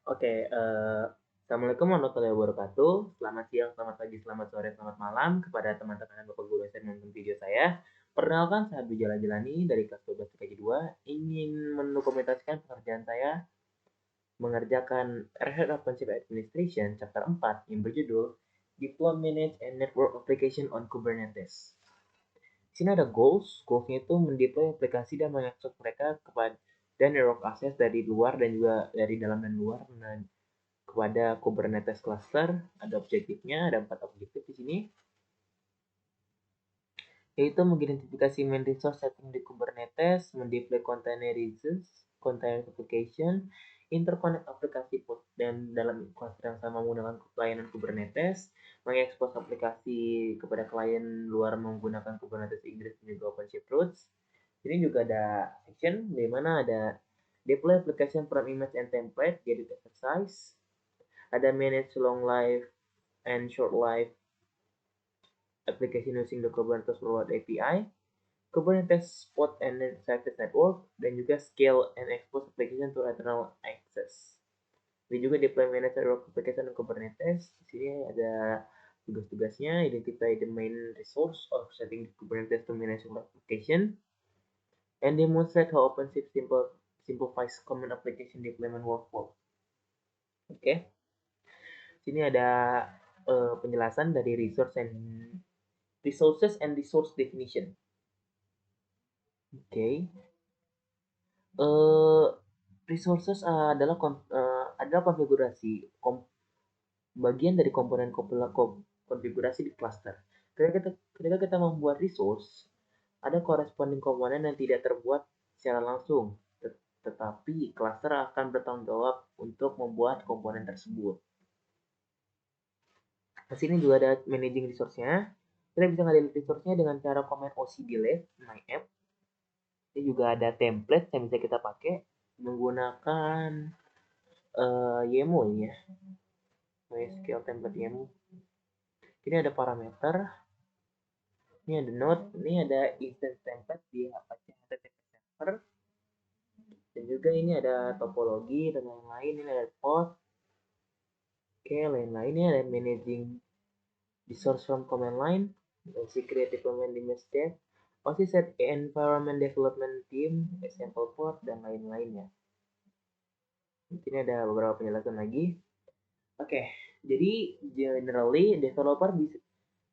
Oke, Assalamualaikum warahmatullahi wabarakatuh. Selamat siang, selamat pagi, selamat sore, selamat malam kepada teman-teman dan Bapak Guru yang menonton video saya. Perkenalkan, saya Abdul Jalani dari kelas 12 IPK 2 ingin mendokumentasikan pekerjaan saya mengerjakan Red Hat OpenShift Administration Chapter 4 yang berjudul Deploy, Manage, and Network Application on Kubernetes. Di sini ada goals. Goalsnya itu mendeploy aplikasi dan mengakses mereka kepada dan network access dari luar dan juga dari dalam dan luar. Nah, kepada Kubernetes cluster, ada objektifnya, ada 4 objektif di sini, yaitu mengidentifikasi main resource setting di Kubernetes, mendeploy containerizes, container application, interconnect aplikasi pod, dan dalam cluster yang sama menggunakan pelayanan Kubernetes, mengekspos aplikasi kepada klien luar menggunakan Kubernetes Inggris dan juga OpenShift Roots. Ini juga ada section di mana ada deploy application from image and template, jadi exercise, ada manage long life and short life application using the Kubernetes Rollout API, Kubernetes Pod and Service Network, dan juga scale and expose application to eternal access. Ini juga deploy manage network application Kubernetes. Di sini ada tugas-tugasnya, identify the main resource of setting Kubernetes to manage application, and demonstrate how OpenShift simplifies common application deployment workflow. Oke. Sini ada penjelasan dari resources and resource definition. Oke. Resources adalah konfigurasi bagian dari komponen konfigurasi di cluster. Ketika kita membuat resource, ada corresponding komponen yang tidak terbuat secara langsung, tetapi cluster akan bertanggung jawab untuk membuat komponen tersebut. Di sini juga ada managing resource-nya. Kita bisa ngadil resource-nya dengan cara command OC delete my app. Ini juga ada template yang bisa kita pakai menggunakan YAML ya. MySQL template YAML. Ini ada parameter. Ini ada node. Ini ada instance template di Apache HTTP server. Dan juga ini ada topologi dan lain-lain. Ini ada pod. Oke, lain-lain. Ini ada managing resource from command line. Si creative command image dev. OC set environment development team, example pod, dan lain-lainnya. Ini ada beberapa penjelasan lagi. Oke, jadi generally developer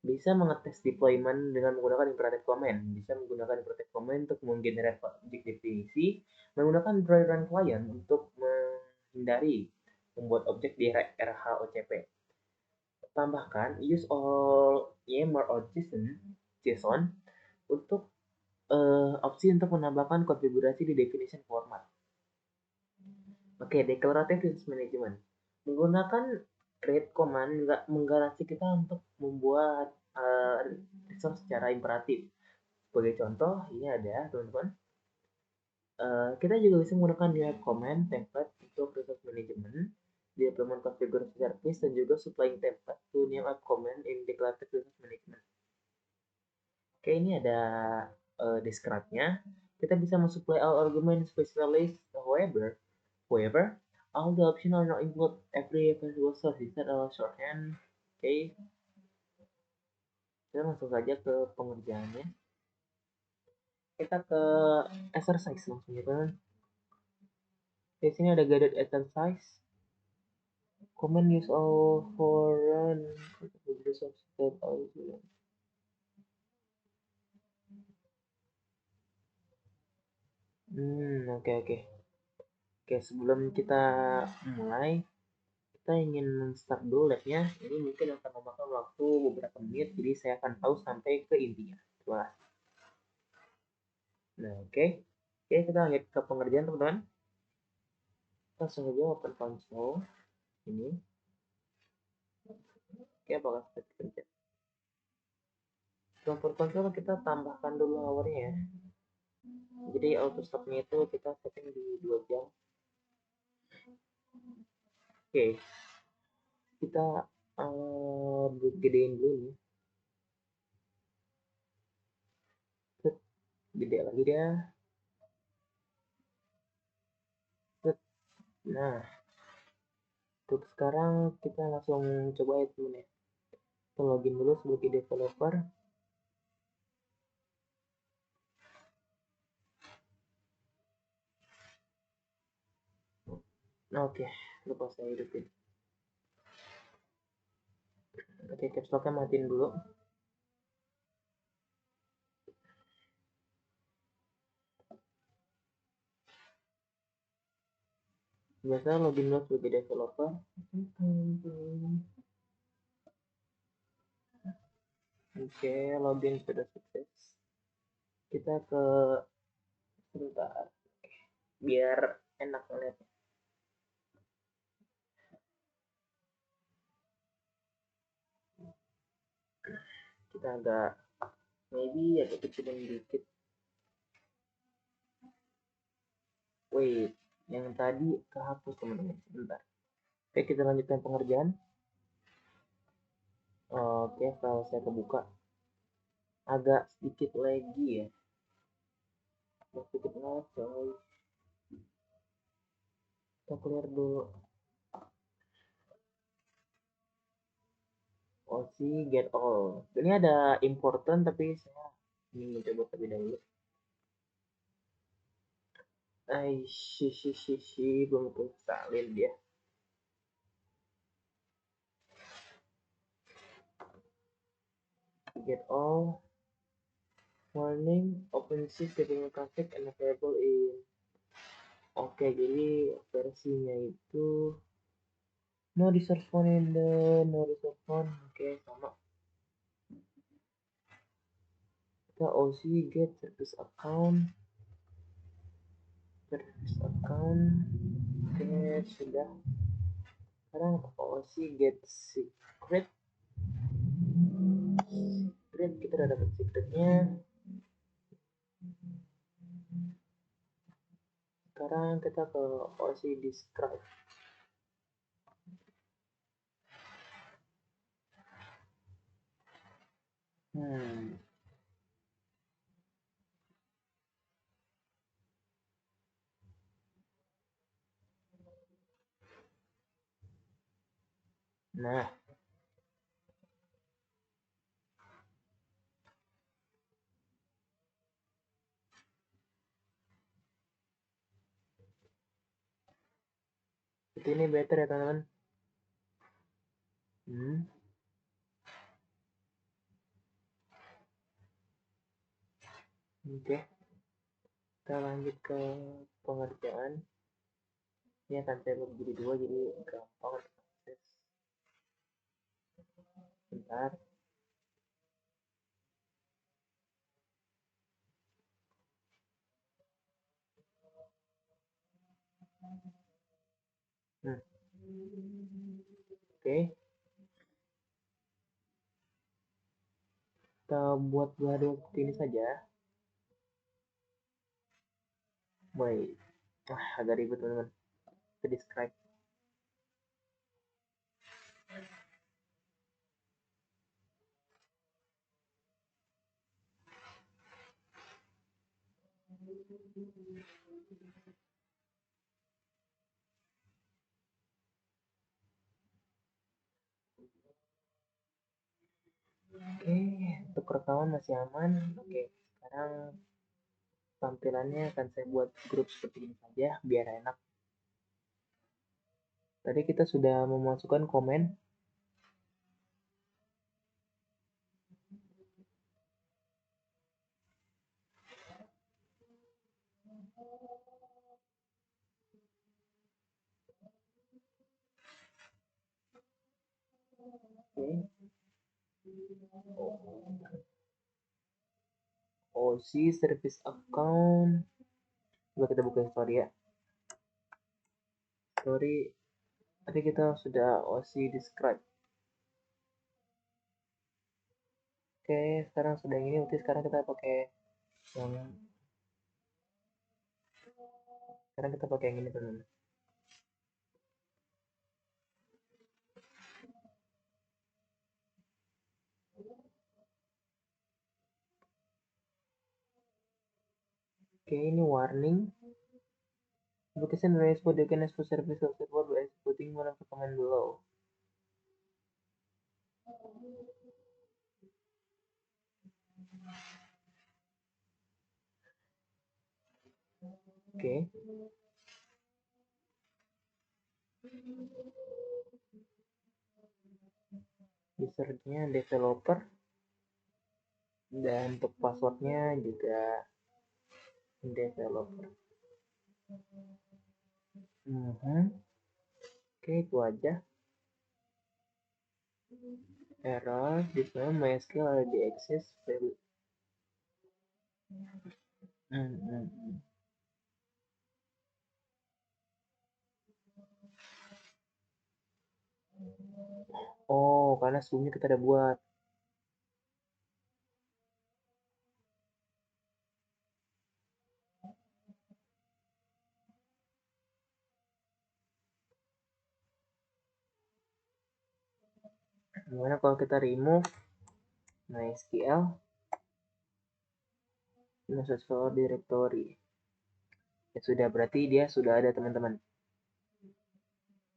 bisa mengetes deployment dengan menggunakan imperative command. Bisa menggunakan imperative command untuk menggenerate objek definisi, menggunakan dry run client untuk menghindari membuat objek di RHOCP. Tambahkan use all YAML or JSON untuk opsi untuk menambahkan konfigurasi di definition format. Oke, declarative resource management. Menggunakan create command nggak menggaransi kita untuk membuat resource secara imperatif. Sebagai contoh, ini ada teman-teman. Kita juga bisa menggunakan direct command template untuk resource management, deployment configuration service, dan juga supplying template to name app command in declarative resource management. Oke, ini ada describe-nya. Kita bisa mensupply all argument specialist, however, all the options are not include every available source. Instead of shorthand. Oke, kita langsung saja ke pengerjaannya. Kita ke exercise langsung ya kan. Di sini ada guided exercise. Common use of foreign resource that oke. Oke, sebelum kita mulai, kita ingin start dulu labnya. Ini mungkin akan memakan waktu beberapa menit, jadi saya akan tahu sampai ke intinya. Terima kasih. Nah, oke. Oke, kita lihat ke pengerjaan teman-teman. Kita langsung saja open console ini. Oke, apakah sudah dikerja? Open console kita tambahkan dulu hournya ya. Jadi auto stopnya itu kita setting di 2 jam. Oke, kita gedein dulu nih. Gede lagi dia. Nah, Untuk sekarang kita langsung coba ya temen ya. Kita login dulu sebagai developer. Oke, lupa saya hidupin. Oke, caps locknya matiin dulu. Biasa login dulu sebagai developer. Oke, login sudah sukses. Kita ke sebentar, biar enak ngeliat. Kita agak maybe agak kecilin dikit. Wait, yang tadi kehapus teman-teman. Sebentar. Oke, kita lanjutkan pengerjaan. Oke, kalau saya kebuka agak sedikit lagi ya. Sedikit coy. Kita clear dulu. Get all. Ini ada important tapi saya ingin mencoba terlebih dahulu. Belum salin dia. Get all. Warning, OpenSea getting traffic and available in. Oke, jadi versinya itu no resource phone in the no resource phone. Oke, sama. Kita OC get service account. Service account. Oke, sudah. Sekarang OC get secret. Secret, kita udah dapat secretnya. Sekarang kita ke OC describe. Nah, ini better ya teman-teman. Oke, kita lanjut ke pengerjaan. Ini akan saya bagi jadi dua, jadi gampang akses. Bentar. Oke, kita buat dua seperti ini saja. Baik. Agak ribet teman-teman. Kita describe. Oke, untuk rekaman masih aman. Oke, sekarang tampilannya akan saya buat grup seperti ini saja biar enak. Tadi kita sudah memasukkan komen. Oke. OC service account. Coba kita buka story ya. Story. Tadi kita sudah OC describe. Oke, sekarang sudah ini. Berarti sekarang kita pakai yang ini teman-teman. Oke, ini warning. Application raised for the service of server by executing putting one of the comment below. Oke. Usernya developer dan untuk passwordnya juga developer. Oke, itu aja. Error di mana MySQL ada di access value. Oh, karena sebelumnya kita udah buat. Gimana kalau kita remove MySQL message forward directory? Ya sudah, berarti dia sudah ada teman-teman.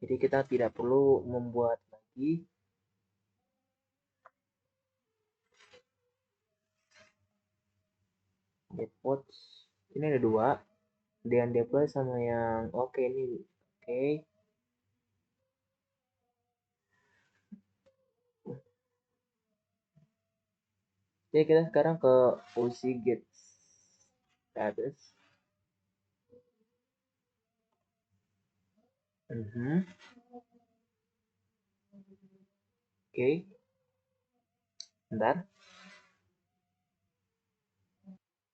Jadi kita tidak perlu membuat lagi. Getpods. Ini ada dua. Dengan deploy sama yang oke ini. Oke. Jadi kita sekarang ke OC get status. Oke. Bentar.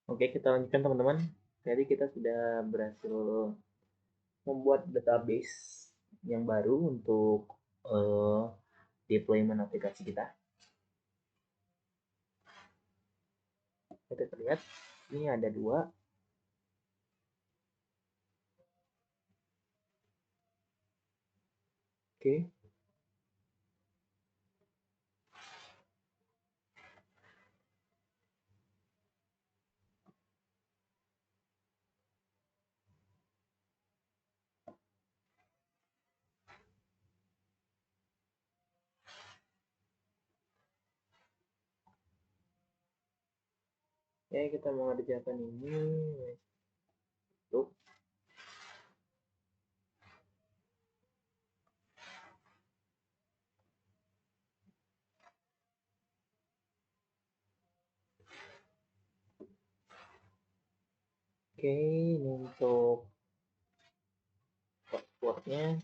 Oke, kita lanjutkan teman-teman. Jadi kita sudah berhasil membuat database yang baru untuk deployment aplikasi kita. Kita lihat, ini ada dua. Oke. Oke, kita mengerjakan ini. Tuh. Oke, ini untuk passwordnya.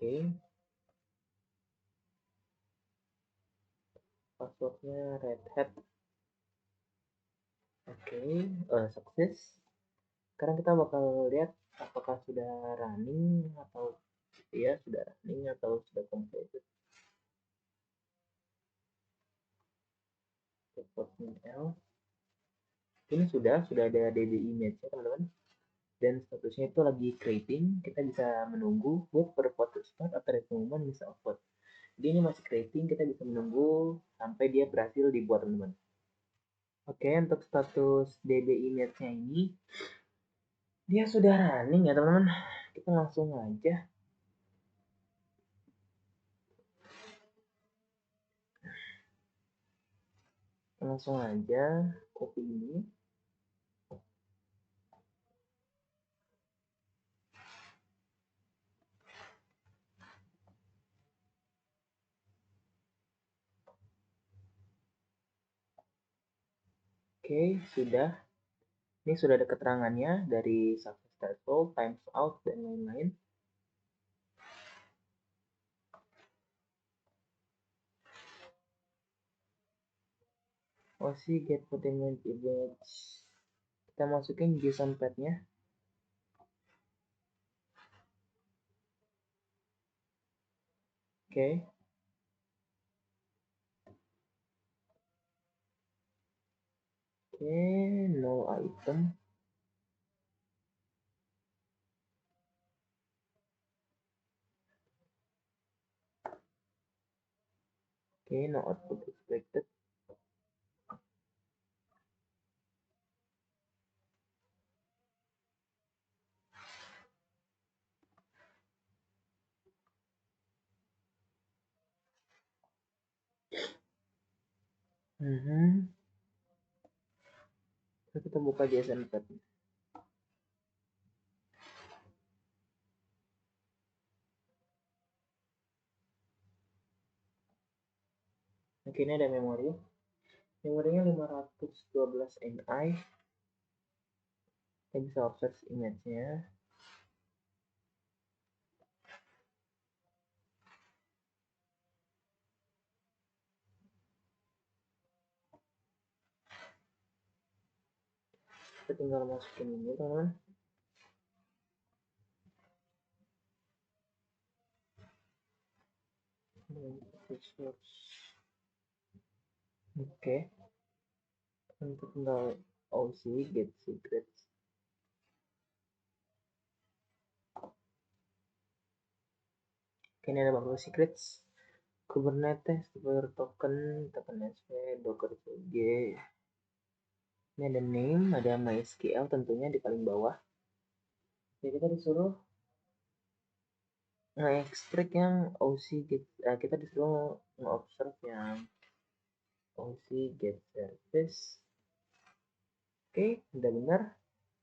Oke. Passwordnya Red Hat. Oke, sukses. Sekarang kita bakal lihat apakah sudah running atau ya sudah running atau sudah completed. L. Ini sudah ada DB image ya teman-teman. Dan statusnya itu lagi creating. Kita bisa menunggu wait for the photo start atau moment bisa upload. Jadi ini masih creating, kita bisa menunggu sampai dia berhasil dibuat teman-teman. Oke, untuk status DB image-nya ini dia sudah running ya teman-teman. Kita langsung aja. Copy ini. Oke, sudah. Ini sudah ada keterangannya dari successful, times out, dan lain-lain. OC get image image. Kita masukin JSON path-nya. Oke. Oke, no item. Oke, no output expected. Kita buka JSON tab. Oke, ini ada memori. Memorinya 512 MI. Kita bisa offset image-nya. Kita tinggal masukin ini, teman-teman. Oke. Untuk tinggal OC get secrets. Oke, ini ada beberapa secrets. Kubernetes, Docker token, token SP, Docker CG. Ini ada name, ada MySQL tentunya di paling bawah. Jadi kita disuruh nge-extract yang OC get, kita disuruh nge-observe yang OC get service. Oke, udah benar.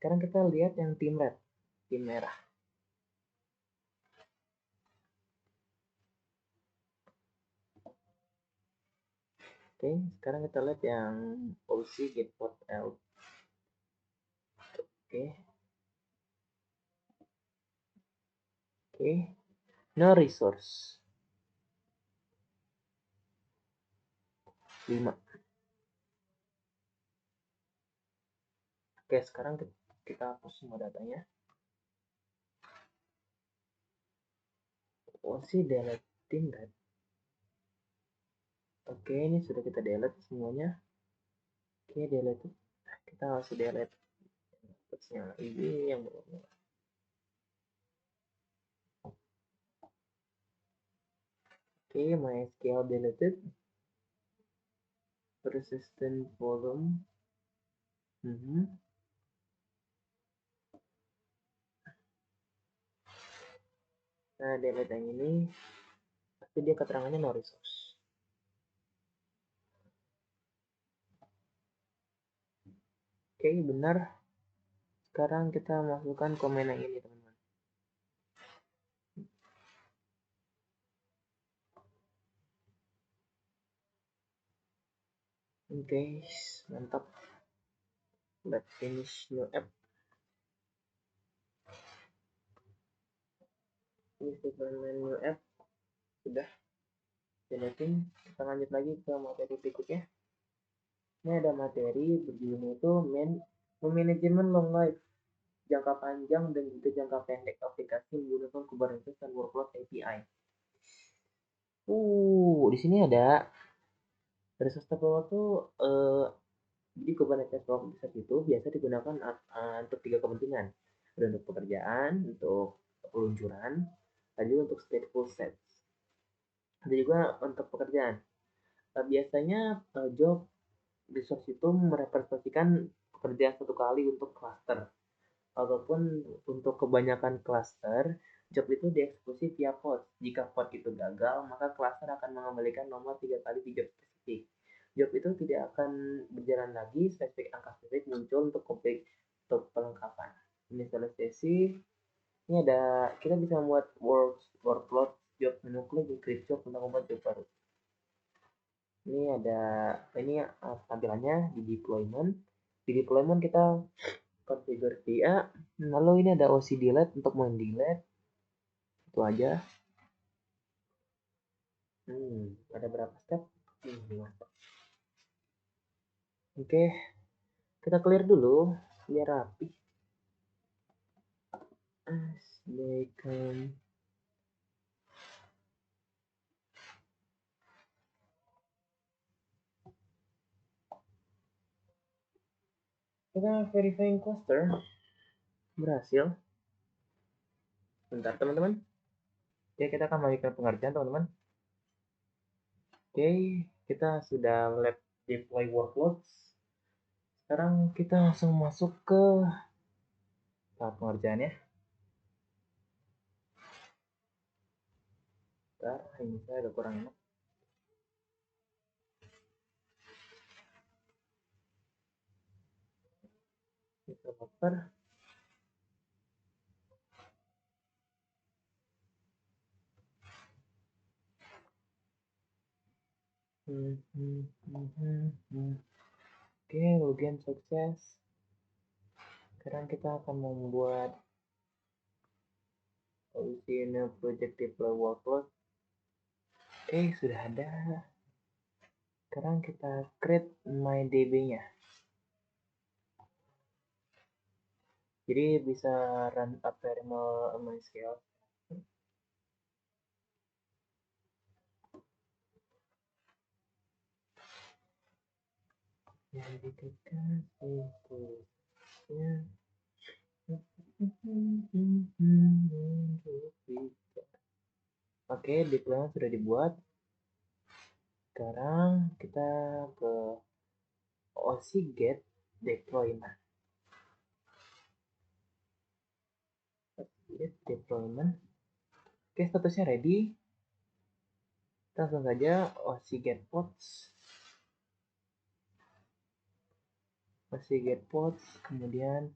Sekarang kita lihat yang tim red, tim merah. Oke, sekarang kita lihat yang OC get port out. Oke. Oke. No resource. 5. Oke, sekarang kita hapus semua datanya. OC deleting that. Oke, ini sudah kita delete semuanya. Oke, delete. Kita harus delete yang ini yang belum. Oke, MySQL deleted. Persistent volume. Nah, delete yang ini. Pasti dia keterangannya no resource. Oke, benar. Sekarang kita masukkan komen yang ini, teman-teman. Oke, mantap. Let's finish new app. Ini Superman new app. Sudah. Deleting. Kita lanjut lagi ke materi berikutnya. Ini ada materi berjudul itu manajemen long life, jangka panjang dan juga jangka pendek aplikasi menggunakan Kubernetes dan workload API. Di sini ada resource terbawa tuh jadi Kubernetes Workspace itu biasa digunakan untuk 3 kepentingan. Ada untuk pekerjaan, untuk peluncuran, dan juga untuk stateful sets. Ada juga untuk pekerjaan. Biasanya job resource itu merepresentasikan pekerjaan satu kali untuk cluster. Ataupun untuk kebanyakan cluster, job itu dieksekusi via pod. Jika pod itu gagal, maka cluster akan mengembalikan nomor 3 kali di job spesifik. Job itu tidak akan berjalan lagi, spesifik angka spesifik muncul untuk komplit untuk pelengkapan. Inisialisasi, ini ada, kita bisa membuat workload job menu klik create job untuk membuat job baru. Ini ada, ini tampilannya di deployment. Di deployment kita configure VA, lalu ini ada OC delete untuk delete. Itu aja. Ada berapa step? 5 step. Oke, kita clear dulu biar rapi. Kita verifying cluster berhasil. Bentar teman-teman. Oke, kita akan melanjutkan pengerjaan teman-teman. Oke, kita sudah lab deploy workloads. Sekarang kita langsung masuk ke tahap pengerjaan ya. Bentar, ini saya agak kurang enak. developer. Oke, login sukses. Sekarang kita akan membuat original project deploy workload. Sudah ada. Sekarang kita create MyDB-nya. Jadi bisa run Apermal MySQL. Yang dikasih tulisnya. Oke, deployment sudah dibuat. Sekarang kita ke OC get deployment. Get deployment. Oke, statusnya ready. Kita langsung saja OC get pods. OC get pods, kemudian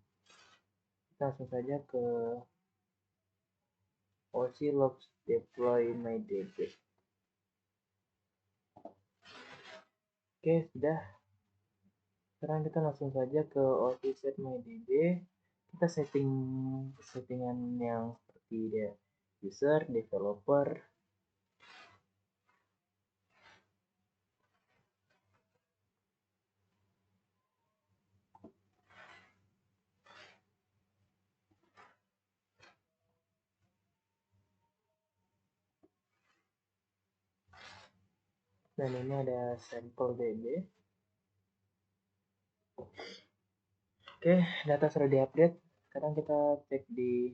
kita langsung saja ke OC logs deploy MyDB. Oke, sudah. Sekarang kita langsung saja ke OC set MyDB. Kita settingan yang seperti dia user, developer. Dan ini ada sampel DB. Oke, data sudah diupdate. Sekarang kita cek di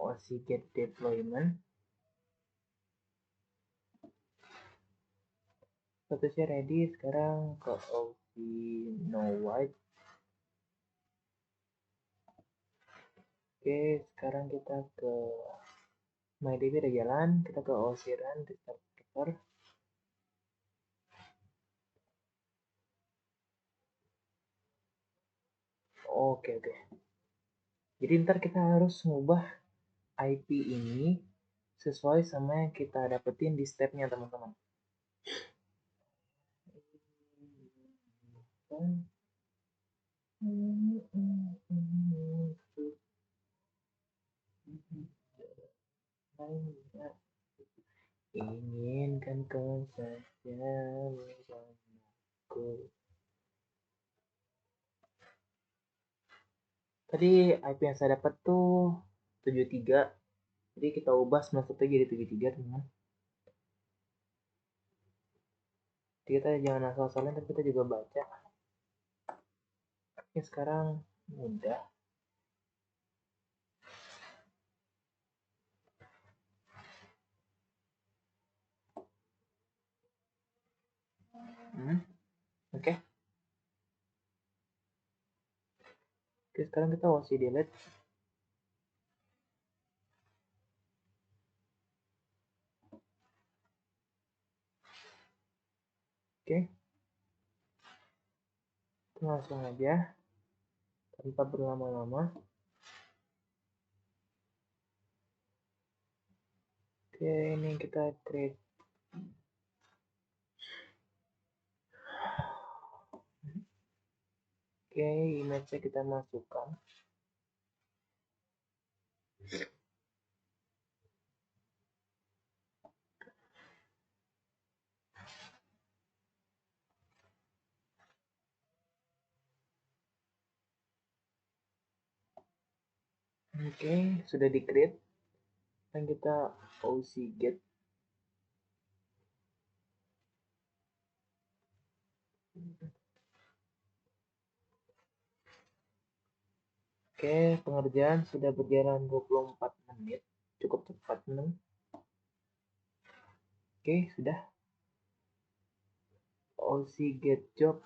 OC get deployment. Statusnya ready. Sekarang ke OC no white. Oke, sekarang kita ke MyDB udah jalan. Kita ke OC run restart server. Oke. Jadi ntar kita harus ngubah IP ini sesuai sama yang kita dapetin di stepnya, teman-teman. Inginkan kau saja bersamaku. Tadi IP yang saya dapat tuh 73. Jadi kita ubah 91 jadi 73, teman. Jadi kita jangan asal-asalan, tapi kita juga baca. Oke, sekarang mudah. Oke, sekarang kita OC delete. Oke, kita langsung aja tanpa berlama-lama. Oke, ini kita create. Oke, image-nya kita masukkan. Oke, sudah di-create. Dan kita OC get. Oke, pengerjaan sudah berjalan 24 menit. Cukup cepat, teman. Oke, sudah. OC get job.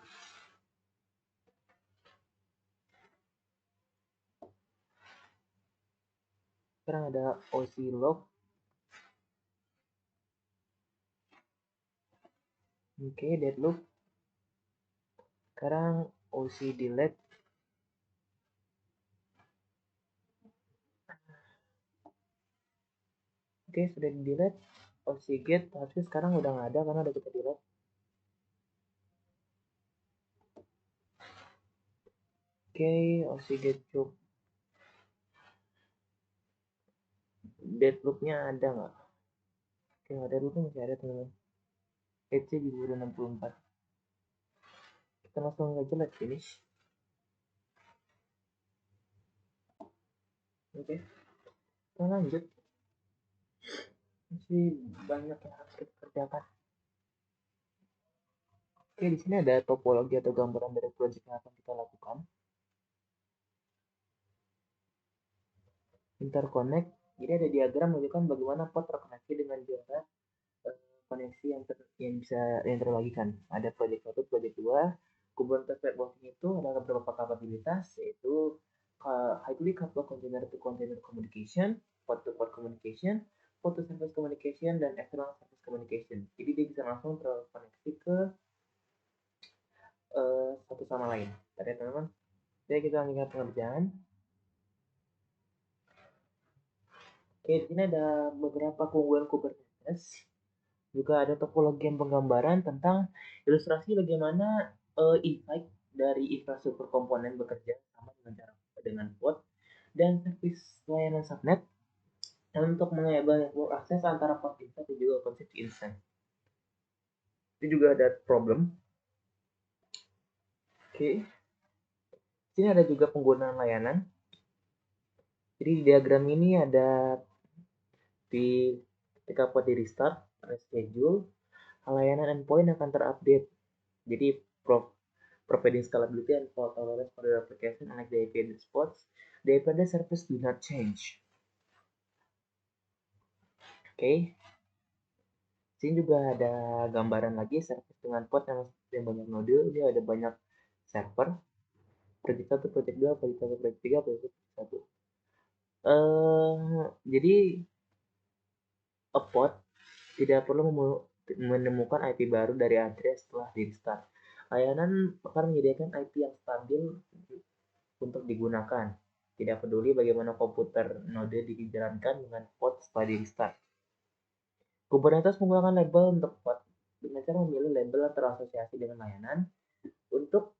Sekarang ada OC log. Oke, deadloop. Sekarang OC delete. Oke, sudah di delete. OCGate tapi sekarang udah nggak ada karena udah kita delete. Oke, OCGate job. Deadloop-nya ada nggak? Oke, ada dulu masih ada teman-teman. EC di 64. Kita langsung aja let's finish. Oke, kita lanjut. Masih banyak yang harus kita kerjakan. Oke, di sini ada topologi atau gambaran dari project yang akan kita lakukan. Interconnect. Jadi ada diagram menunjukkan bagaimana port terkoneksi dengan jarak koneksi yang bisa yang terbagikan. Ada project 1, project 2. Kubernetes networking itu ada beberapa kapabilitas, yaitu highly coupled container to container communication, port to port communication, port to service communication, dan external service communication. Jadi dia bisa langsung terkoneksi ke satu sama lain. Tadi teman-teman. Jadi kita lihat pengerjaan. Oke, di sini ada beberapa keunggulan Kubernetes. Juga ada topologi yang penggambaran tentang ilustrasi bagaimana insight dari infrastruktur komponen bekerja sama dengan pod dan service layanan subnet untuk mengenable network akses antara pod instance dan juga OpenShift instance. Ini juga ada problem. Oke. Sini ada juga penggunaan layanan. Jadi di diagram ini ada di ketika pod di restart, reschedule, layanan endpoint akan terupdate. Jadi providing scalability and fault tolerance for the application unlike the IP spots, the IP address service do not change. Oke. Sini juga ada gambaran lagi service dengan port yang banyak node. Dia ada banyak server. Project 1, project 2, project 1, project 3, project 1. Jadi a pod tidak perlu menemukan IP baru dari address setelah di restart. Layanan akan menyediakan IP yang stabil untuk digunakan. Tidak peduli bagaimana komputer node dijalankan dengan pod setelah di restart. Kubernetes menggunakan label untuk pod dengan cara memilih label yang terasosiasi dengan layanan untuk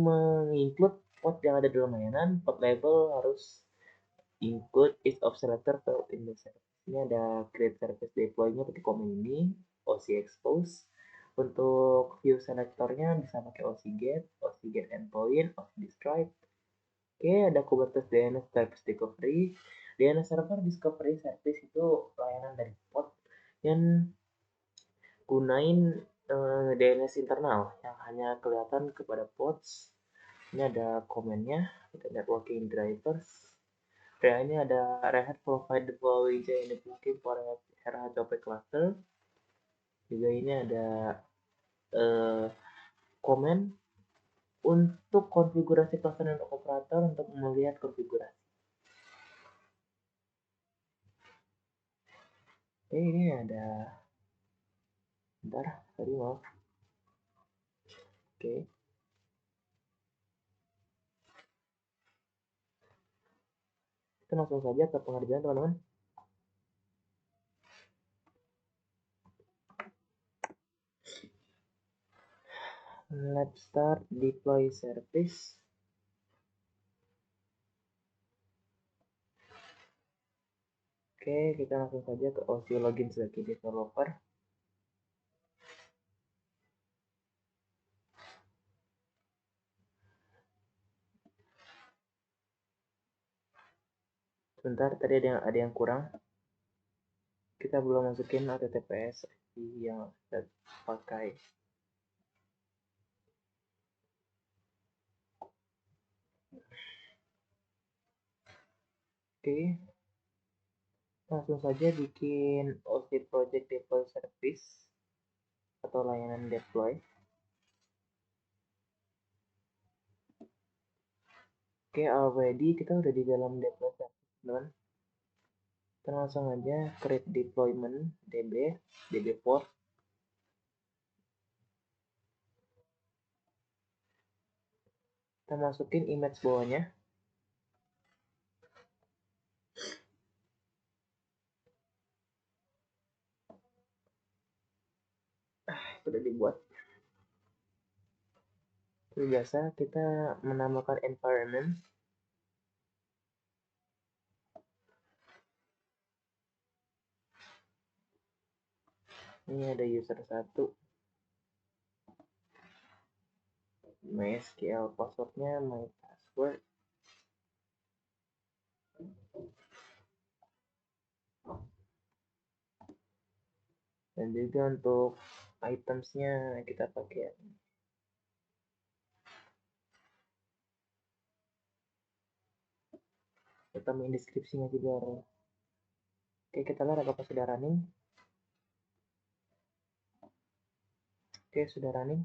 menginclude pod yang ada dalam layanan. Pod label harus include each of selector felt in the service. Ini ada create service deploy-nya pakai komen ini, OC expose. Untuk view selektornya bisa pakai OC get endpoint, OC describe. Oke, ada Kubernetes DNS Service Discovery. DNS Server Discovery Service itu layanan dari pod yang gunain DNS internal yang hanya kelihatan kepada pods. Ini ada komennya, ada networking drivers. Dan ini ada Red Hat provide the following networking for Red Hat OP cluster. Juga ini ada komen untuk konfigurasi cluster dan operator untuk melihat konfigurasi. Oke, ini ada bentar, tadi maaf. Oke. Kita langsung saja ke pengerjaan, teman-teman. Let's start deploy service. Oke, kita langsung saja ke OC login sebagai developer. Sebentar, tadi ada yang kurang. Kita belum masukin HTTPS yang kita pakai. Oke, langsung saja bikin OC project deploy service atau layanan deploy. Oke, already kita udah di dalam deploy service, teman. Kita langsung aja create deployment db port. Kita masukin image bawahnya. sudah dibuat. Seperti biasa kita menambahkan environment. Ini ada user 1. MySQL passwordnya my password. Dan juga untuk itemsnya kita pakai kita main deskripsinya juga. Oke, kita lihat apakah sudah running. Oke, sudah running.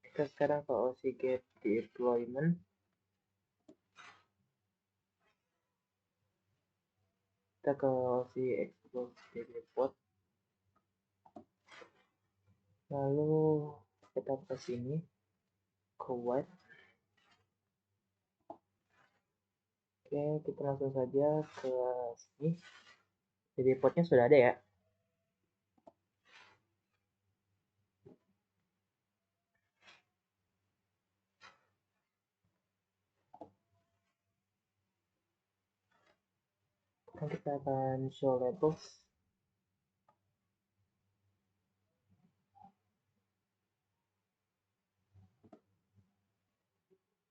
Kita sekarang ke OC get deployment. Kita ke OC expose report. Lalu kita ke sini ke web. Oke, kita langsung saja ke sini. Jadi reportnya sudah ada ya. Sekarang kita akan show labels.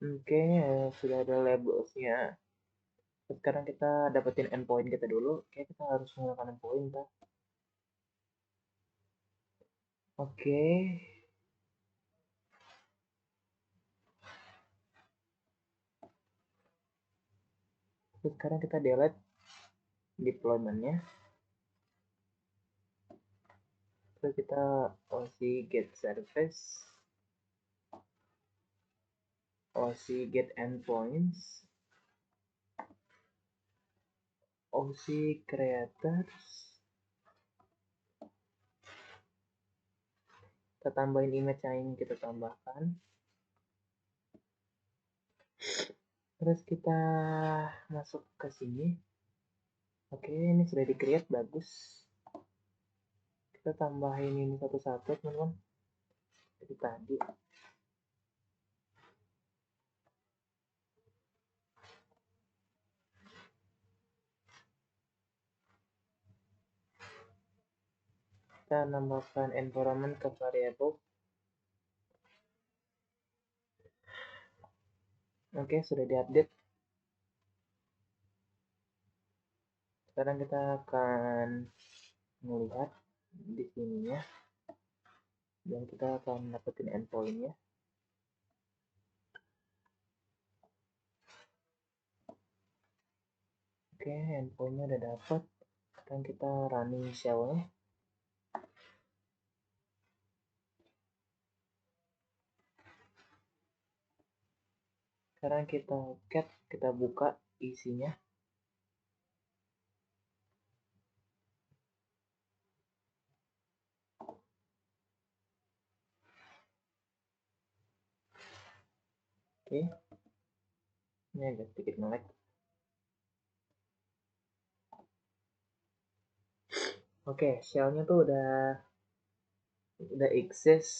Oke, sudah ada labelsnya. Sekarang kita dapetin endpoint kita dulu. Oke, kita harus menggunakan endpoint. Oke. Terus sekarang kita delete deploymentnya. Terus kita OC get service, OC get endpoints, OC creators. Kita tambahin image yang ingin kita tambahkan. Terus kita masuk ke sini. Oke, ini sudah di create, bagus. Kita tambahin ini satu-satu teman-teman. Jadi tadi kita nambahkan environment ke variable. Oke, sudah diupdate. Sekarang kita akan melihat di sininya, dan kita akan dapetin endpointnya. Oke, endpointnya udah dapat. Sekarang kita running shell-nya. Sekarang kita cat, kita buka isinya. Oke, ini agak sedikit nge-lag. Oke, shell-nya tuh udah exist.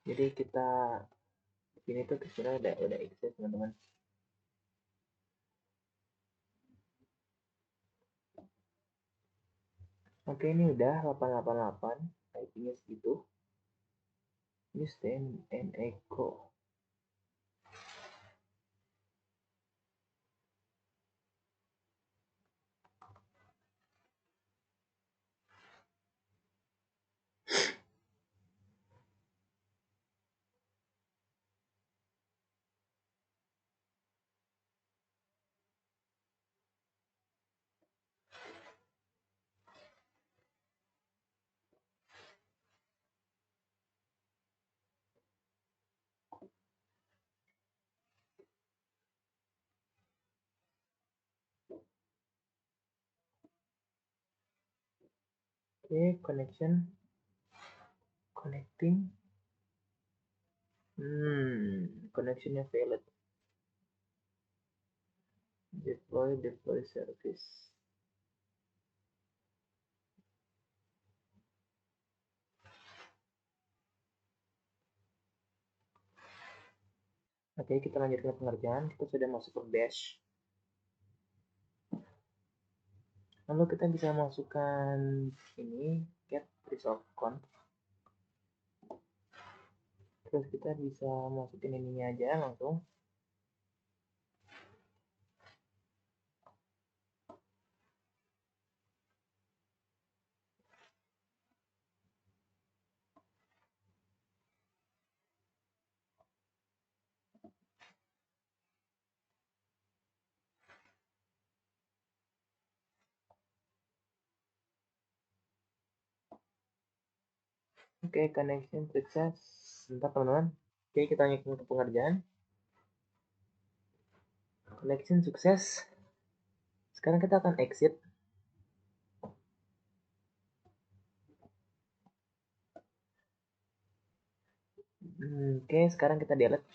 Jadi kita ini tuh kira udah exist teman-teman. Oke, ini udah 888, typingnya segitu. Use and echo. Oke, connecting. Connectionnya failed. Deploy service. Oke, kita lanjutkan pengerjaan. Kita sudah masuk ke bash. Lalu kita bisa masukkan ini get resolve conf. Terus kita bisa masukin ininya aja langsung. Oke, connection sukses. Sebentar teman-teman. Oke, kita lanjutkan ke pengerjaan. Connection sukses. Sekarang kita akan exit. Oke, sekarang kita delete.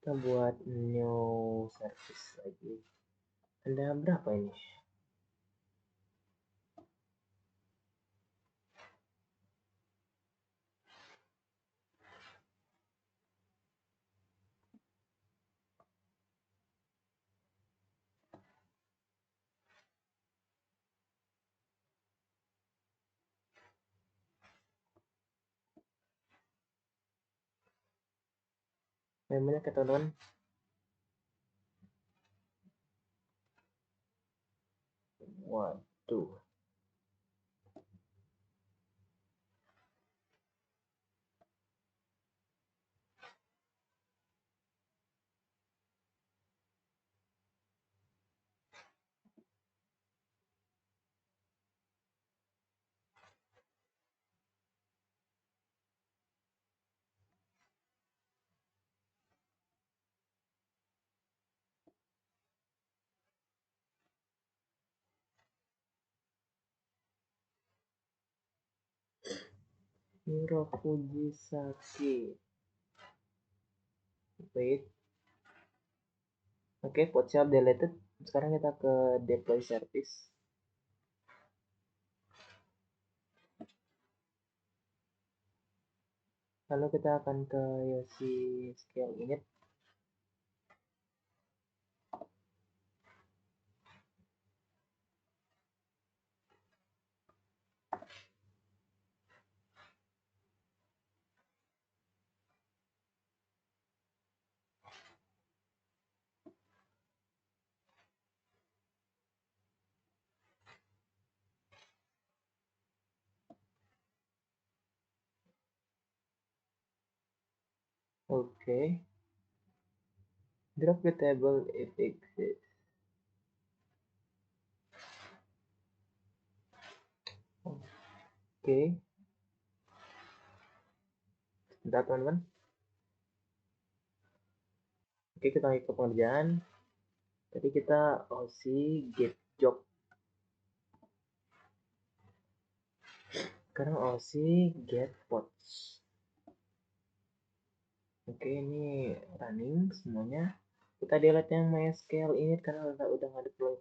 Kita buat new service lagi. Ada berapa ini? Banyak ya teman-teman. Waduh. Hirofuji Saki. Wait. Oke, pod shell deleted. Sekarang kita ke deploy service. Lalu kita akan ke Yoshi scale init. Oke. Drop the table if exists. Oke. Sebentar teman-teman. Oke, kita lanjut ke pengerjaan. Tadi kita OC get job. Sekarang OC get pods. Oke, ini running semuanya. Kita delete yang MySQL init karena udah nggak deploy.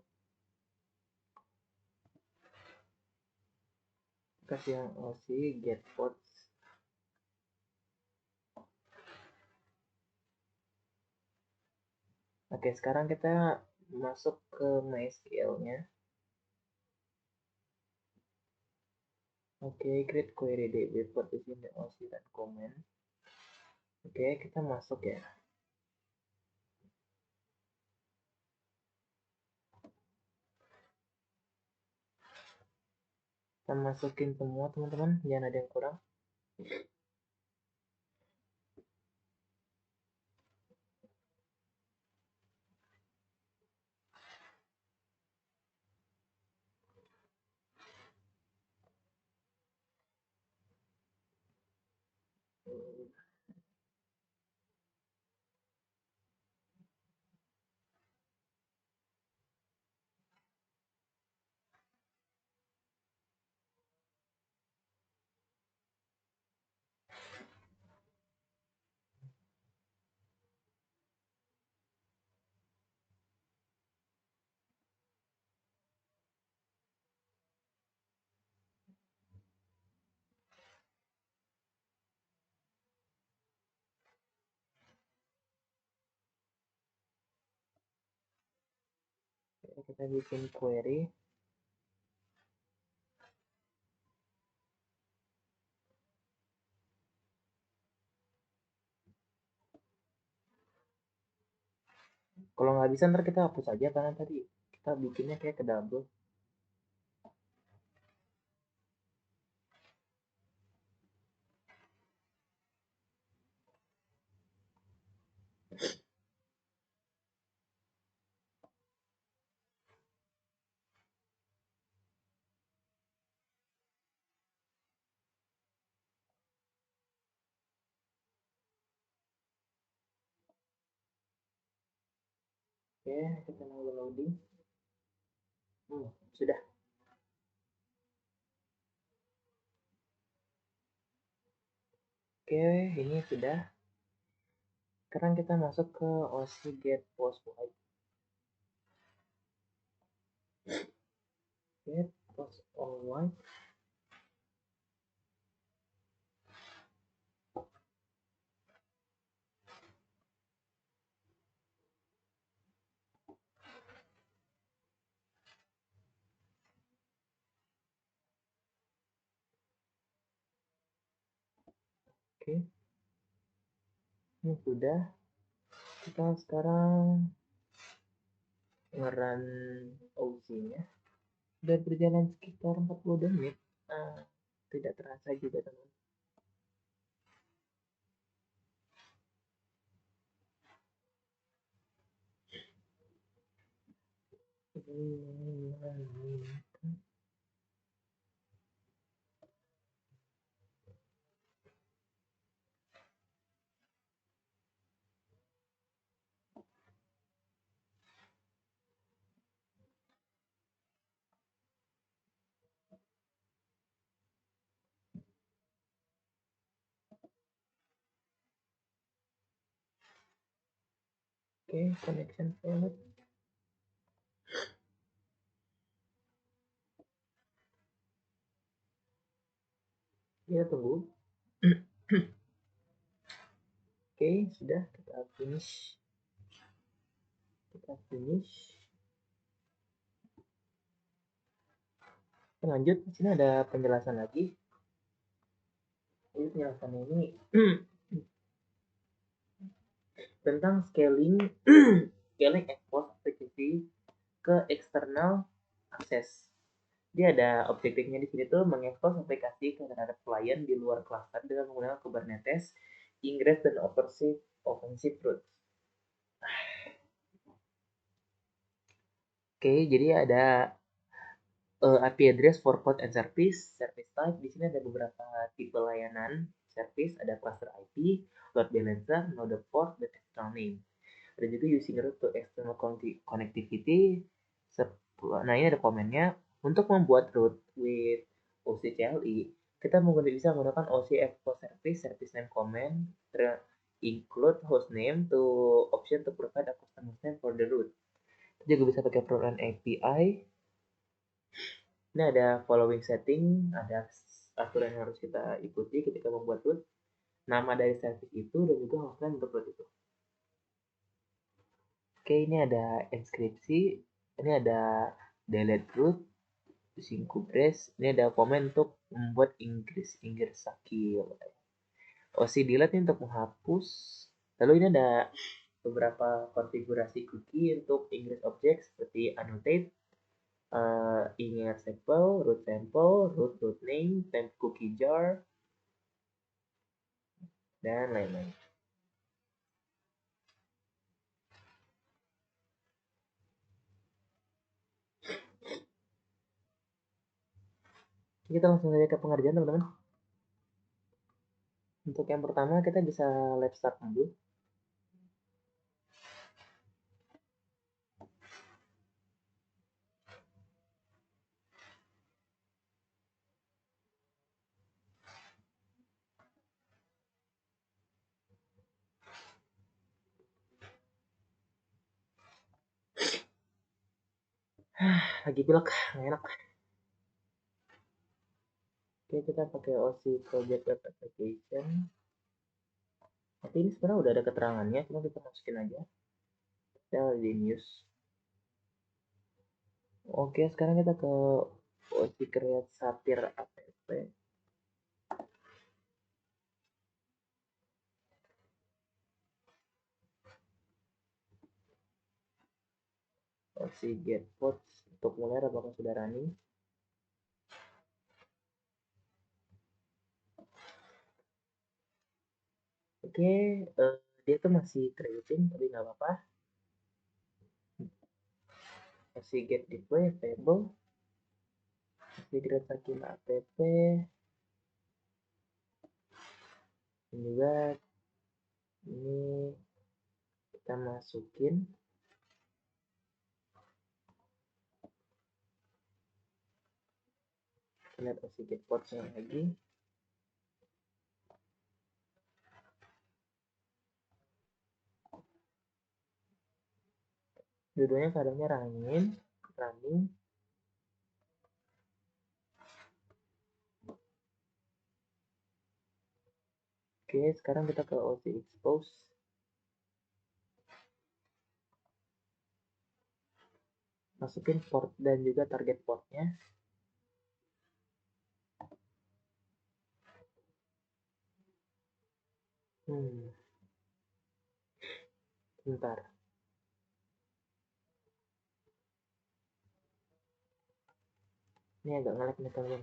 Kasih yang OC get pods. Oke, sekarang kita masuk ke MySQL-nya. Oke, create query DB pod di sini OC dan comment. Oke, kita masuk ya. Kita masukin semua teman-teman, jangan ada yang kurang. kita bikin query. Kalau nggak bisa ntar kita hapus aja karena tadi kita bikinnya kayak ke double. Oke, kita nunggu loading. Sudah. Oke, ini sudah. Sekarang kita masuk ke OC get post white. Get post all white. Oke, ini sudah. Kita sekarang ngeran OC-nya. Sudah berjalan sekitar 42 menit. Tidak terasa juga teman. Oke, connection failed. Kita tunggu. Oke, sudah kita finish. Kita lanjut. Di sini ada penjelasan lagi. Jadi penjelasannya ini tentang scaling export application ke external access. Dia ada objektifnya di sini tuh mengekspos aplikasi ke terhadap klien di luar cluster dengan menggunakan Kubernetes, Ingress, dan offensive root. Oke, jadi ada IP address for port and service type. Di sini ada beberapa tipe layanan service, ada cluster IP, load balancer, node port, dan external name. Ada juga using root to external connectivity. Nah, ini ada komennya. Untuk membuat root with OCCLI, kita bisa menggunakan OCF service name command, include hostname to option to provide a custom hostname for the root. Kita juga bisa pakai Proton API. Ini ada following setting, ada aturan yang harus kita ikuti ketika membuat root, nama dari service itu, dan juga hostname untuk root itu. Oke, ini ada inskripsi, ini ada delete root, using kubres, ini ada komen untuk membuat Inggris skill. OC delete ini untuk menghapus. Lalu ini ada beberapa konfigurasi cookie untuk Inggris object seperti annotate, init sample, root name, temp cookie jar, dan lain-lain. Kita langsung saja ke pengerjaan teman-teman. Untuk yang pertama kita bisa let's start dulu. Lagi pilek, nggak enak. Oke, kita pakai OC project web application. Tapi ini sebenarnya udah ada keterangannya, cuma kita masukin aja. Kita di news. Oke, sekarang kita ke OC Create Satir app. OC Get Pods untuk mulai apakah sudah running? Oke, dia tuh masih creating tapi nggak apa-apa. OC Get Deploy Available. OC Create Satir app. Dan juga ini kita masukin lihat OC Get Pods lagi. Dua-duanya keadaannya running. Oke, sekarang kita ke OC Expose. Masukin port dan juga target portnya. Bentar. Ini agak ngelag nih teman.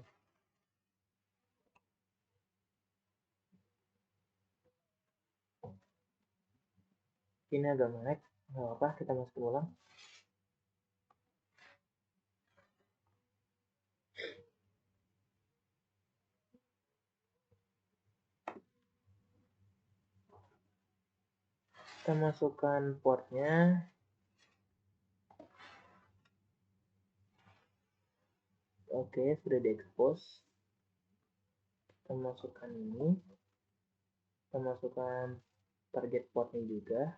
Ini agak ngelag. Nggak apa, kita masukin ulang. Kita masukkan portnya. Oke, sudah diekspos. Kita masukkan ini. Kita masukkan target portnya juga.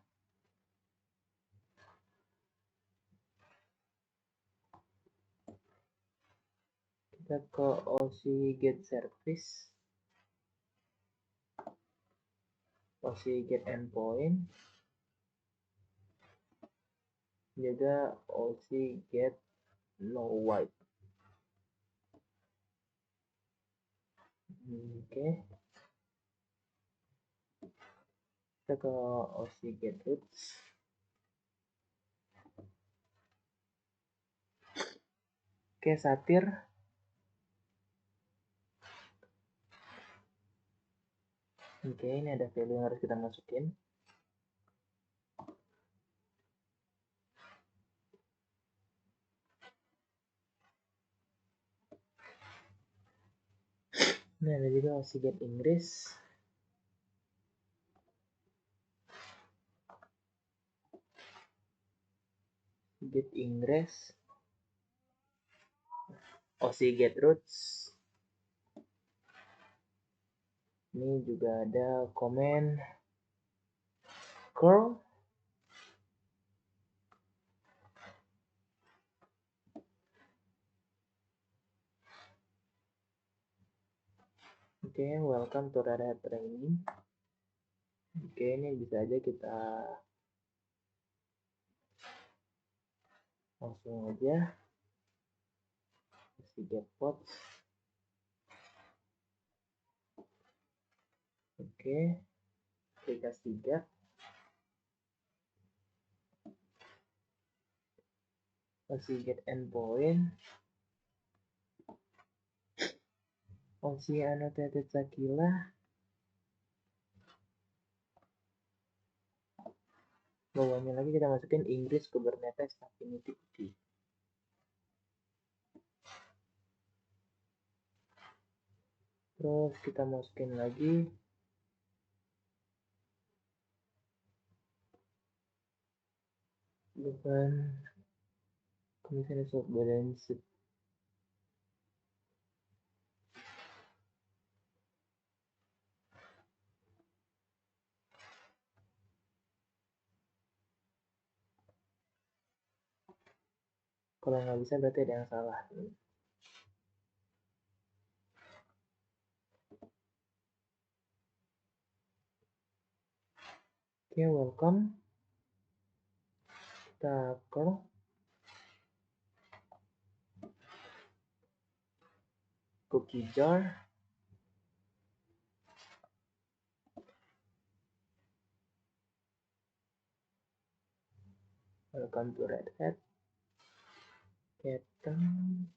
Kita ke OC Get Service. OC Get Endpoint. Juga OC Get No White. Oke. Kita ke OC Get Roots. Oke, Satir. Oke, ini ada value yang harus kita masukin. Ini ada juga OC Get Inggris. Get Ingress, OC Get Roots. Ini juga ada komen curl. Oke, welcome to Red Hat Training. Oke, ini bisa aja kita langsung aja kasih get pods. Oke, kita kasih get. Kasih get endpoint. OC annotated Sakila. Bawahnya lagi kita masukin Inggris Kubernetes Affinity Key. Terus kita masukin lagi beban komisioner soft balance. Kalau nggak bisa berarti ada yang salah. Oke, welcome. Kita curl. cookie jar. Welcome to Red Hat. Captain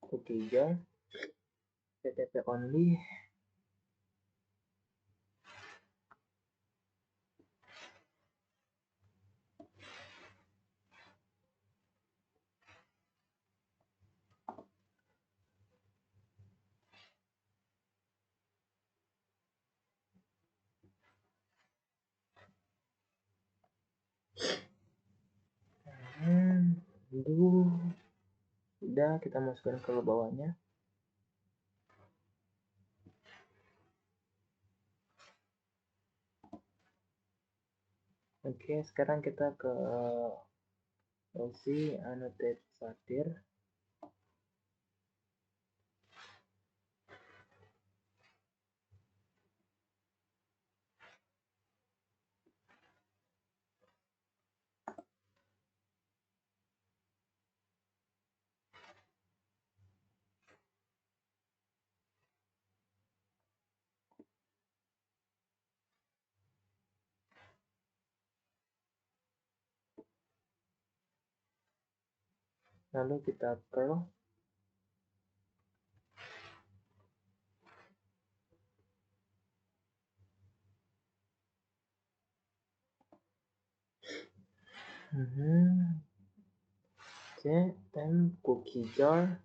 cookie jar. TTP only. Dulu udah kita masukkan ke bawahnya. Oke, sekarang kita ke OC annotate satir. Lalu kita curl. Oke, dan cookie jar.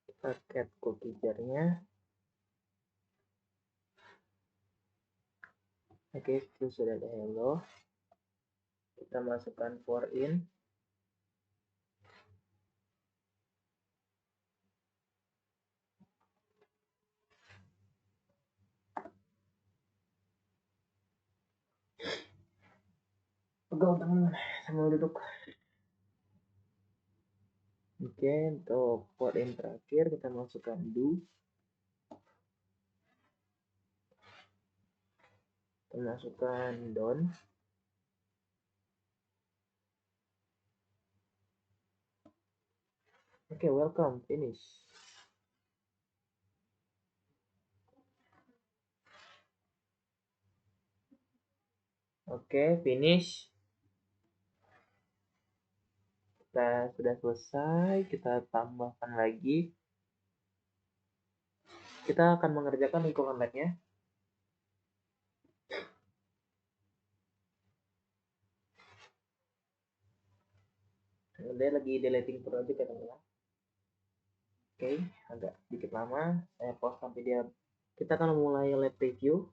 Kita cat cookie jar-nya. Oke, itu sudah ada hello. Kita masukkan for in. Pegang tangan sambil duduk. Oke, untuk for in terakhir kita masukkan do. Kita masukkan don't. Oke, welcome, finish. Oke, finish. Kita sudah selesai, kita tambahkan lagi. Kita akan mengerjakan lingkungan lab-nya. Dia lagi deleting project ya teman-teman. Oke, agak sedikit lama. Saya pause sampai dia. Kita akan mulai lab review.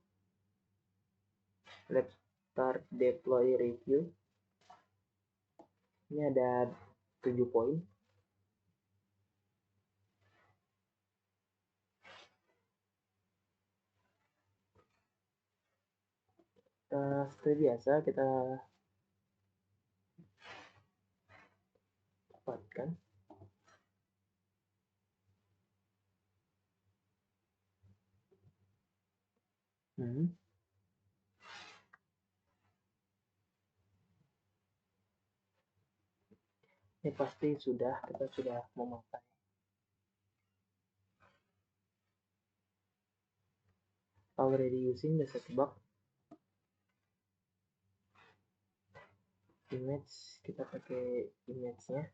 Lab start deploy review. Ini ada 7 poin. Seperti biasa kita dapatkan. Ini pasti kita sudah memakai. Already using the setbox image, kita pakai image-nya.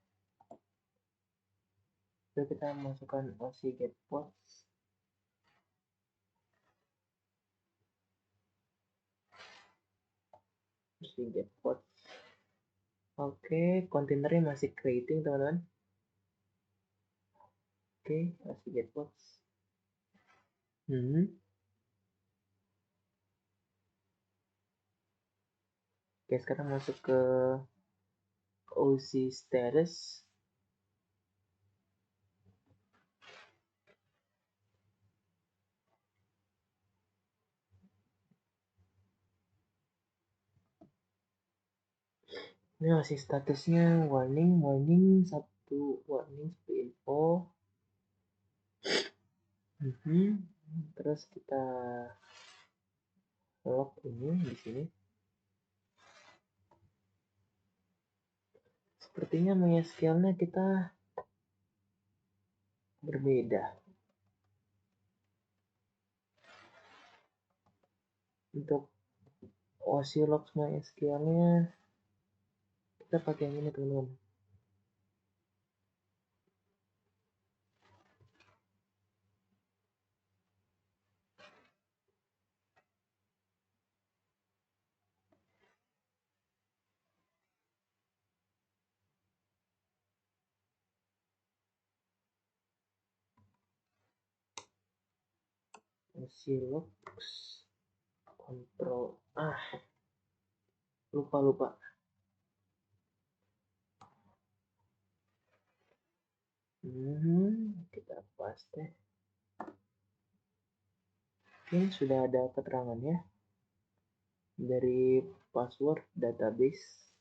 Lalu kita masukkan OC get pods. OC get pods. Oke, kontainernya masih creating teman-teman. Oke, OC get pods. Oke, sekarang masuk ke OC status. Ini masih statusnya warning 1 warning info. Terus kita log ini di sini. Sepertinya MySQL-nya kita berbeda. Untuk OSI Logs MySQL-nya kita pakai yang ini teman-teman. OSI Logs Control lupa. Kita paste. Oke, sudah ada keterangannya dari password database.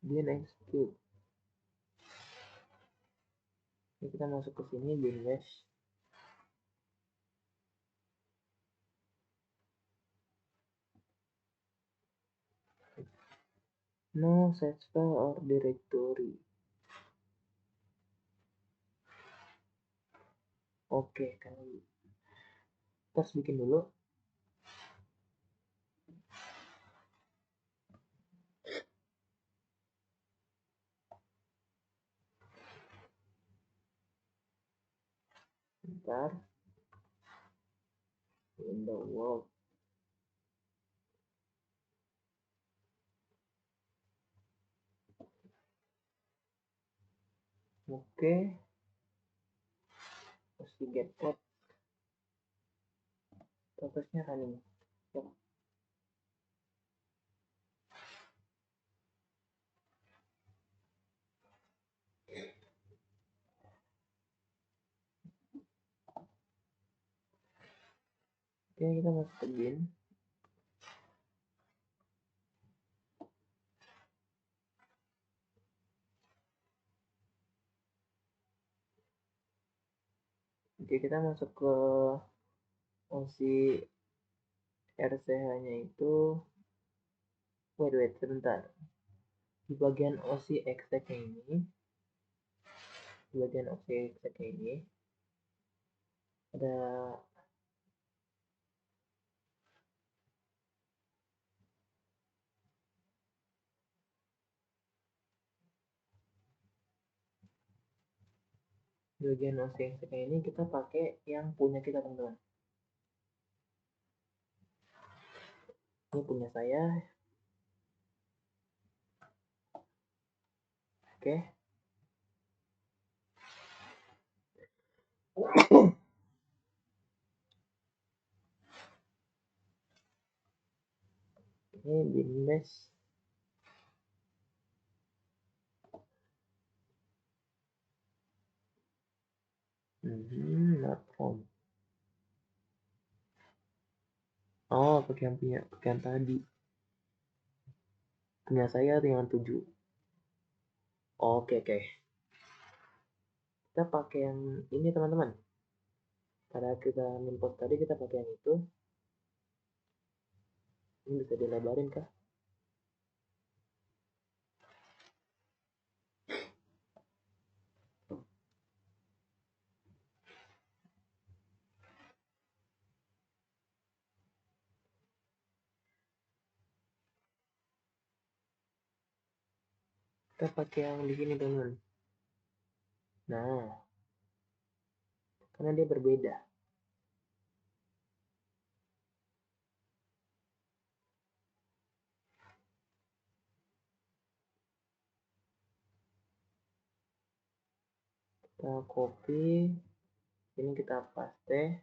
Dia execute. Ini kita masuk ke sini binmesh. No set file or directory. Oke, kan kita harus bikin dulu. Bentar. Window world. Oke. Mesti get code. Prosesnya running. Yuk. Oke, kita masuk ke bin. Oke, kita masuk ke OSI RCH-nya itu. Wait, sebentar. Di bagian OSI exec-nya ini, ada di bagian OSI exec-nya ini kita pakai yang punya kita teman-teman. Ini punya saya. Oke. Ini binmesh. Not found. Oh, pakai yang tadi. Punya saya dengan 7. Oke. Kita pakai yang ini teman-teman. Pada kita import tadi kita pakai yang itu. Ini bisa dilebarin kah? Kita pakai yang di sini teman-teman. Nah, karena dia berbeda. Kita copy, ini kita paste.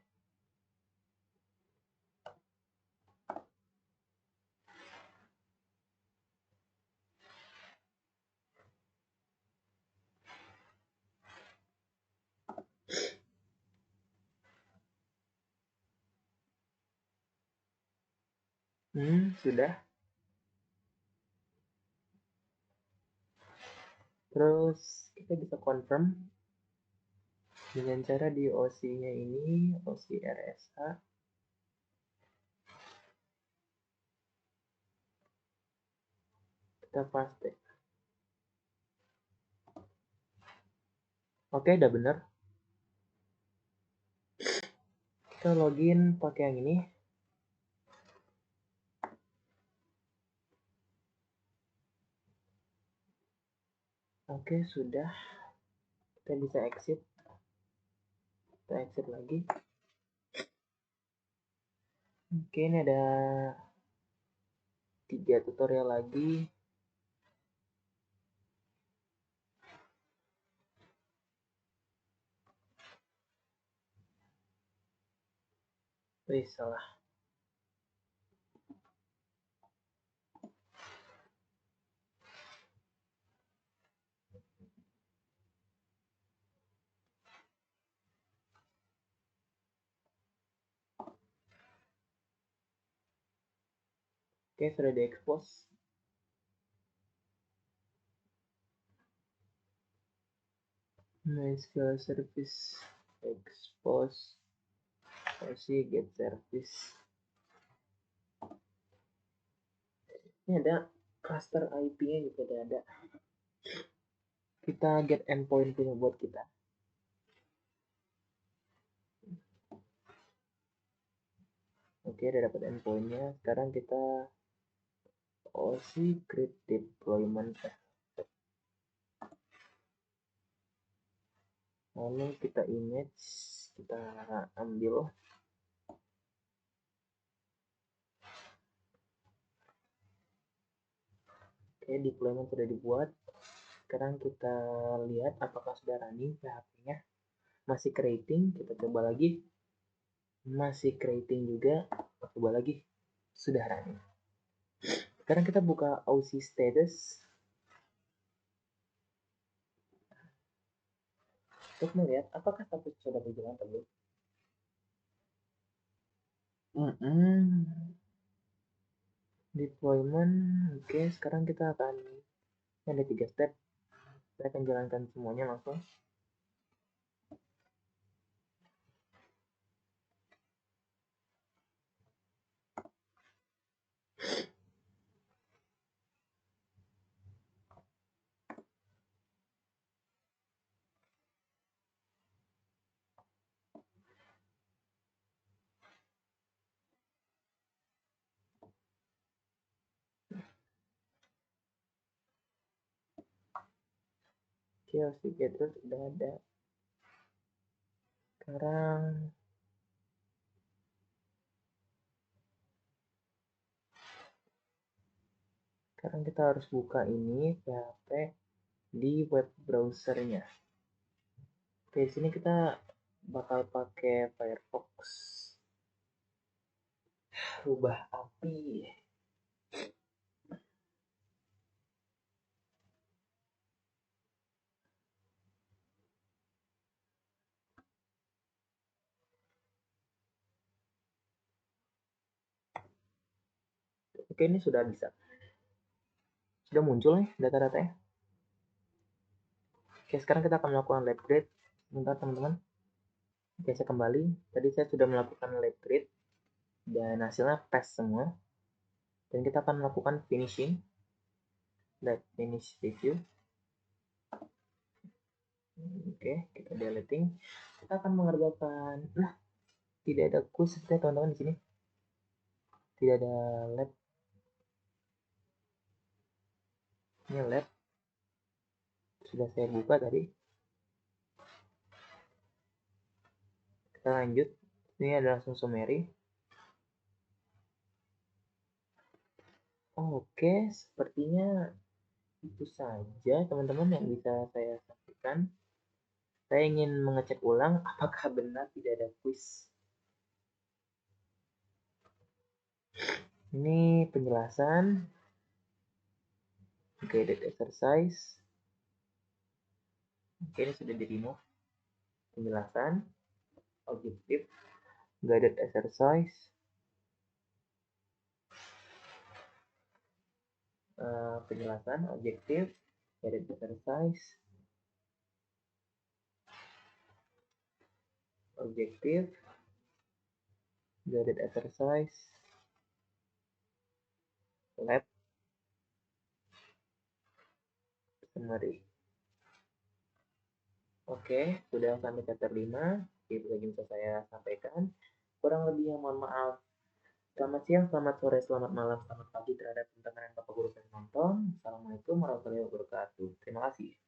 Sudah. Terus kita bisa confirm dengan cara di OC-nya ini, OC RSH. Kita paste. Oke, udah bener. Kita login pakai yang ini. Oke, sudah. Kita bisa exit. Kita exit lagi. Oke, ini ada 3 tutorial lagi. Wih, salah. Oke, sudah di-expose. MySQL service expose versi get service. Ini ada cluster IP-nya juga ada. Kita get endpoint punya buat kita. Oke, udah dapat endpointnya. Sekarang kita OC create deployment. Lalu kita image, kita ambil. Oke, deployment sudah dibuat. Sekarang kita lihat apakah sudah running PHP-nya. Masih creating, kita coba lagi. Masih creating juga, coba lagi. Sudah running. Sekarang kita buka OC status. Untuk melihat apakah status sudah berjalan atau belum. Deployment. Oke, sekarang kita akan ada 3 step. Saya akan jalankan semuanya langsung. Oke, OC gateway sudah ada. Sekarang kita harus buka ini PHP di web browsernya. Oke, di sini kita bakal pakai Firefox. Rubah API. Oke, ini sudah bisa. Sudah muncul nih data-datanya. Oke, sekarang kita akan melakukan lab grade. Bentar teman-teman. Oke, saya kembali. Tadi saya sudah melakukan lab grade dan hasilnya pass semua. Dan kita akan melakukan finishing. Let finish review. Oke, kita deleting. Kita akan mengerjakan. Nah, tidak ada quiz seperti teman-teman di sini. Tidak ada lab. Ini lab. Sudah saya buka tadi. Kita lanjut. Ini adalah langsung summary. Oke, sepertinya itu saja teman-teman yang bisa saya sampaikan. Saya ingin mengecek ulang apakah benar tidak ada quiz. Ini penjelasan. Guided exercise. Oke, ini sudah di remove. Penjelasan. Objektif. Guided exercise. Penjelasan. Objektif. Guided exercise. Objektif. Guided exercise. Lab. summary. Oke, sudah sampai chapter 5. Itu saja yang bisa saya sampaikan. Kurang lebihnya mohon maaf. Selamat siang, selamat sore, selamat malam, selamat pagi terhadap teman-teman dan Bapak Guru yang nonton. Assalamualaikum warahmatullahi wabarakatuh. Terima kasih.